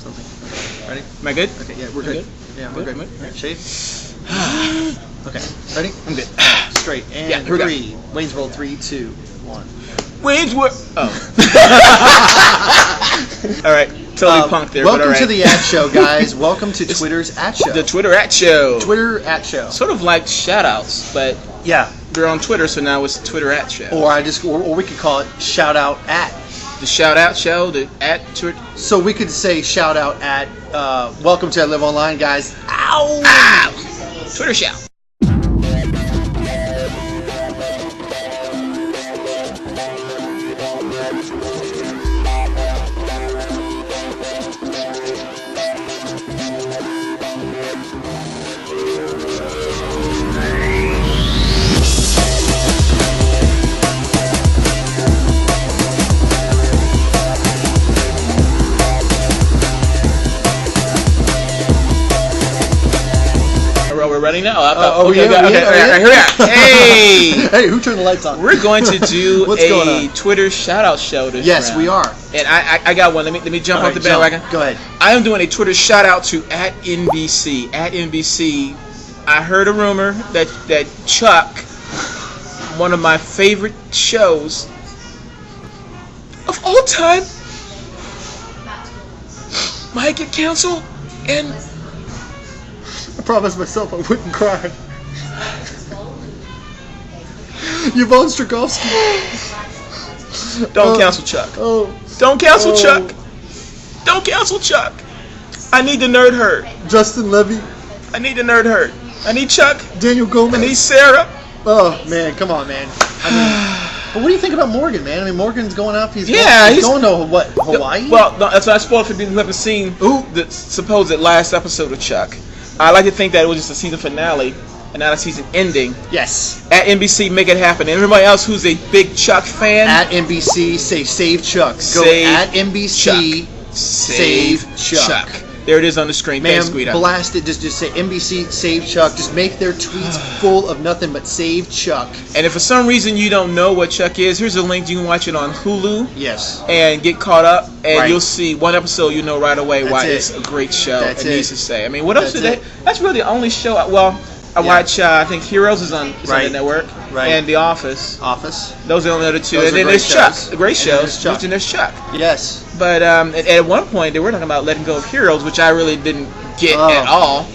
something. Okay. Ready? Am I good? Okay, yeah, we're good. Yeah, we're good. Alright, shave. Okay, ready? I'm good. Straight. And Yeah, here we go. 3. Wayne's World, 3, 2, 1. Wayne's World. Oh. All right. Totally punked there. Welcome but all right. to the At Show, guys. Welcome to Twitter's At Show. The Twitter At Show. Twitter At Show. Sort of like shout-outs, but Yeah. we're on Twitter, so now it's Twitter At Show. Or we could call it Shout Out At. The shout-out show, the at Twitter. So we could say shout out at welcome to I Live Online, guys. Ow! Ow! Twitter shout. We're ready now? Okay, here we are. Hey! Hey, who turned the lights on? We're going to do What's going a on? Twitter shout-out show this Yes, round. we are. And I got one. Let me jump off the bandwagon. Go ahead. I am doing a Twitter shout-out to at NBC. At NBC, I heard a rumor that Chuck, one of my favorite shows of all time, might get canceled, and I promised myself I wouldn't cry. Yvonne Strakovsky. don't cancel Chuck. Oh. Don't cancel Chuck. Don't cancel Chuck. I need the nerd herd. Justin Levy. I need the nerd herd. I need Chuck. Daniel Gomez. I need Sarah. Oh, man, come on, man. I mean, but what do you think about Morgan, man? I mean, Morgan's going up. He's going to, what, Hawaii? Well, no, that's what I spoiled for people who haven't seen the supposed last episode of Chuck. I like to think that it was just a season finale and not a season ending. Yes. At NBC, make it happen. And everybody else who's a big Chuck fan. At NBC, say save Chuck. Go Save at NBC, Chuck. save Chuck. There it is on the screen. Man, Thanks, Guido. blast it. Just say NBC, save Chuck. Just make their tweets full of nothing but save Chuck. And if for some reason you don't know what Chuck is, here's a link. You can watch it on Hulu. Yes. And get caught up, and Right. you'll see one episode. You know right away why That's it's a great show. That's it it. needs to say. I mean, what else That's did they? it. That's really the only show. I watch. I think Heroes is on the Right. network, Right. and The Office. Office. Those are the only other two. Those And are then great there's Chuck. shows. The great And then shows. there's Chuck. And there's Chuck. Yes. But at one point they were talking about letting go of Heroes, which I really didn't get Oh. at all.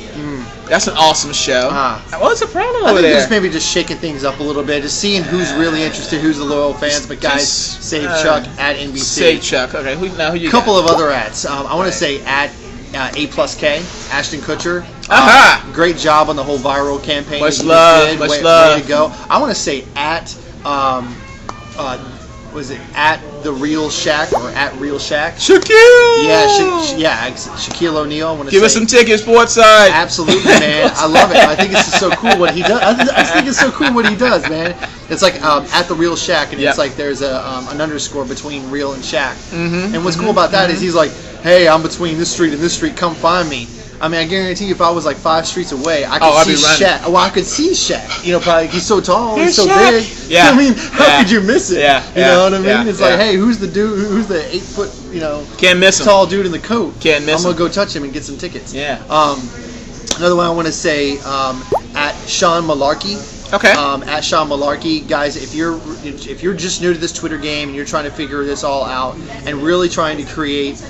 That's an awesome show. What's the problem I over think there? just maybe just shaking things up a little bit, just seeing who's really interested, who's the loyal fans. But guys, save Chuck at NBC. Save Chuck. Okay, who you A couple got? of other ads. I want to say at A+K, Ashton Kutcher. Aha! Great job on the whole viral campaign. Much that you love, did. much Way love. to go. I want to say at was it at the Real Shack or at Real Shack? Shaquille! Yeah, Shaquille O'Neal. I want to Give us some tickets, Sportside. Absolutely, man. I love it. I think it's just so cool what he does. I think it's so cool what he does, man. It's like at the Real Shack, and it's like there's an underscore between Real and Shack. And what's cool about that is he's like, hey, I'm between this street and this street. Come find me. I mean, I guarantee you, if I was like 5 streets away, I could see Shaq. Well, I could see Shaq. You know, probably he's so tall, he's so big. Yeah. I mean, how could you miss it? Yeah. You know what I mean? Yeah. It's like, hey, who's the dude? Who's the 8 foot, Can't miss him. tall dude in the coat? Can't miss I'm him. gonna go touch him and get some tickets. Yeah. Another one I want to say at Sean Malarkey. Okay. At Sean Malarkey, guys, if you're just new to this Twitter game and you're trying to figure this all out and really trying to create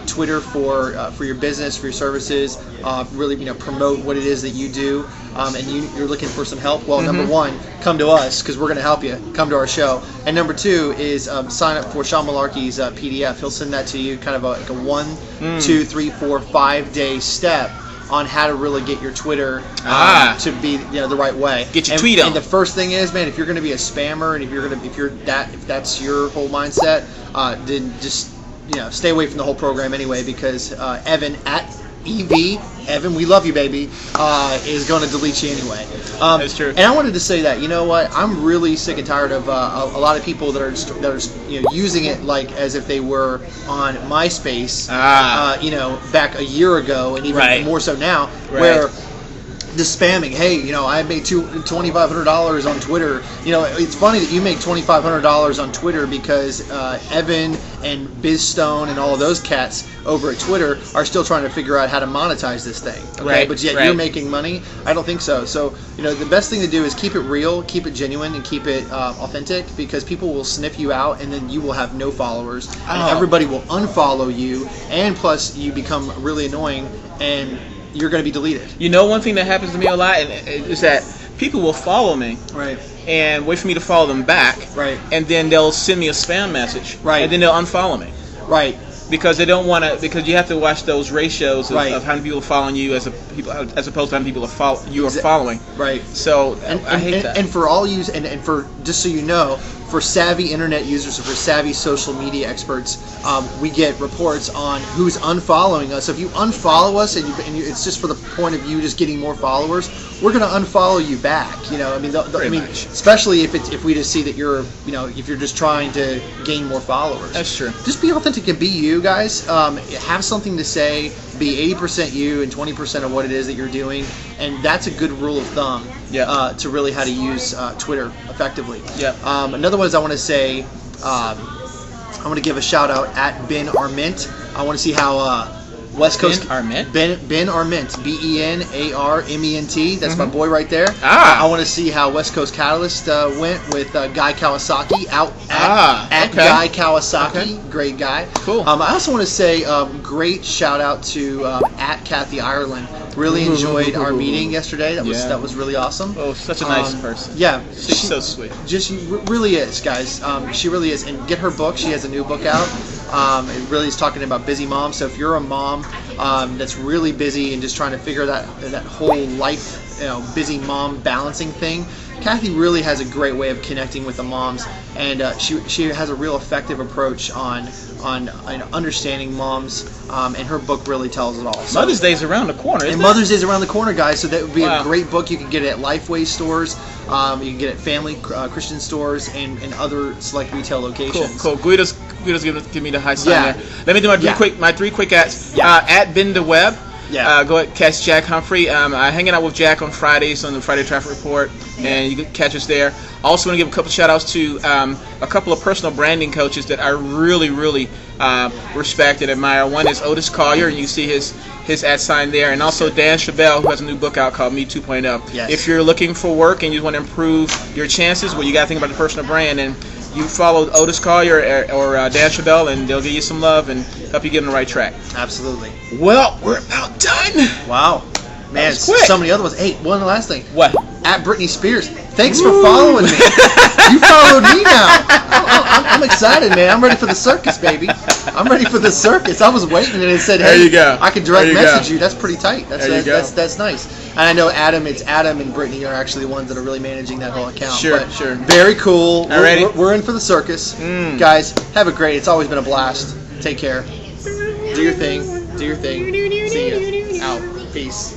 Twitter for your business, for your services, really promote what it is that you do, and you're looking for some help, well, number one, come to us because we're going to help you. Come to our show. And number two is sign up for Sean Malarkey's PDF. He'll send that to you, kind of like a 1, 2, 3, 4, 5 day step on how to really get your Twitter to be the right way. Get your tweet on. And the first thing is, man, if you're going to be a spammer and if that's your whole mindset, then just stay away from the whole program anyway, because Evan at Evan, we love you, baby, is going to delete you anyway. That's true. And I wanted to say that, you know what, I'm really sick and tired of a lot of people that are using it like as if they were on MySpace, back a year ago, and even more so now, where the spamming. Hey, I made $2,500 on Twitter. It's funny that you make $2,500 on Twitter because Evan and BizStone and all of those cats over at Twitter are still trying to figure out how to monetize this thing. Okay? Right, But yet right. you're making money? I don't think so. So, the best thing to do is keep it real, keep it genuine, and keep it authentic, because people will sniff you out and then you will have no followers. And everybody will unfollow you, and plus you become really annoying and you're going to be deleted. One thing that happens to me a lot is that people will follow me. Right. And wait for me to follow them back. Right. And then they'll send me a spam message. Right. And then they'll unfollow me. Right. Because they don't want to. Because you have to watch those ratios of, Right. of how many people are following you as opposed to how many people are following. Right. So I hate that. And for all you and for just so you know, for savvy internet users or for savvy social media experts, we get reports on who's unfollowing us. So if you unfollow us and it's just for the point of you just getting more followers, we're going to unfollow you back. Much. Especially if we just see that you're, if you're just trying to gain more followers. That's true. Just be authentic and be you, guys. Have something to say. Be 80% you and 20% of what it is that you're doing, and that's a good rule of thumb. Yeah. To really how to use Twitter effectively. Yeah. Another one is I want to say, I want to give a shout out at Ben Arment. I want to see how West Coast Ben Arment? Ben Arment, BenArment. That's my boy right there. Ah. I want to see how West Coast Catalyst went with Guy Kawasaki at okay. Guy Kawasaki. Okay. Great guy. Cool. I also want to say great shout out to at Kathy Ireland. Really enjoyed our meeting yesterday. That was really awesome. Oh, such a nice person. Yeah, She's so sweet. She really is, guys. She really is. And get her book. She has a new book out. It really is talking about busy moms. So if you're a mom that's really busy and just trying to figure that whole life, busy mom balancing thing, Kathy really has a great way of connecting with the moms, and she has a real effective approach on understanding moms, and her book really tells it all. So, Mother's Day's around the corner, isn't it? Mother's Day's around the corner, guys, so that would be Wow. a great book. You can get it at Lifeway stores, you can get it at Family Christian stores, and other select retail locations. Cool. Guido's give me the high sign Yeah. there. Let me do my three quick ads. Yeah. At Ben the Web. Yeah. Go ahead, catch Jack Humphrey. I'm hanging out with Jack on Fridays on the Friday Traffic Report, and you can catch us there. I also want to give a couple shout outs to a couple of personal branding coaches that I really, really respect and admire. One is Otis Collier, and you see his ad sign there, and also Dan Chabelle, who has a new book out called Me 2.0. Yes. If you're looking for work and you want to improve your chances, well, you got to think about the personal brand, and you follow Otis Collier or Dan Chabelle, and they'll give you some love and help you get on the right track. Absolutely. Well, we're about done. Wow. Man, was quick. so many other ones. Hey, one last thing. What? At Britney Spears. Thanks for following me. You followed me now. I'm excited, man. I'm ready for the circus, baby. I'm ready for the circus. I was waiting, and it said, "Hey, There you go. I can direct There you message go. you." That's pretty tight. That's There you go. that's nice. And I know Adam and Brittany are actually the ones that are really managing that whole account. Sure, But sure. Very cool. Alrighty. We're in for the circus, guys. Have a great. It's always been a blast. Take care. Do your thing. Do your thing. See ya. Out. Peace.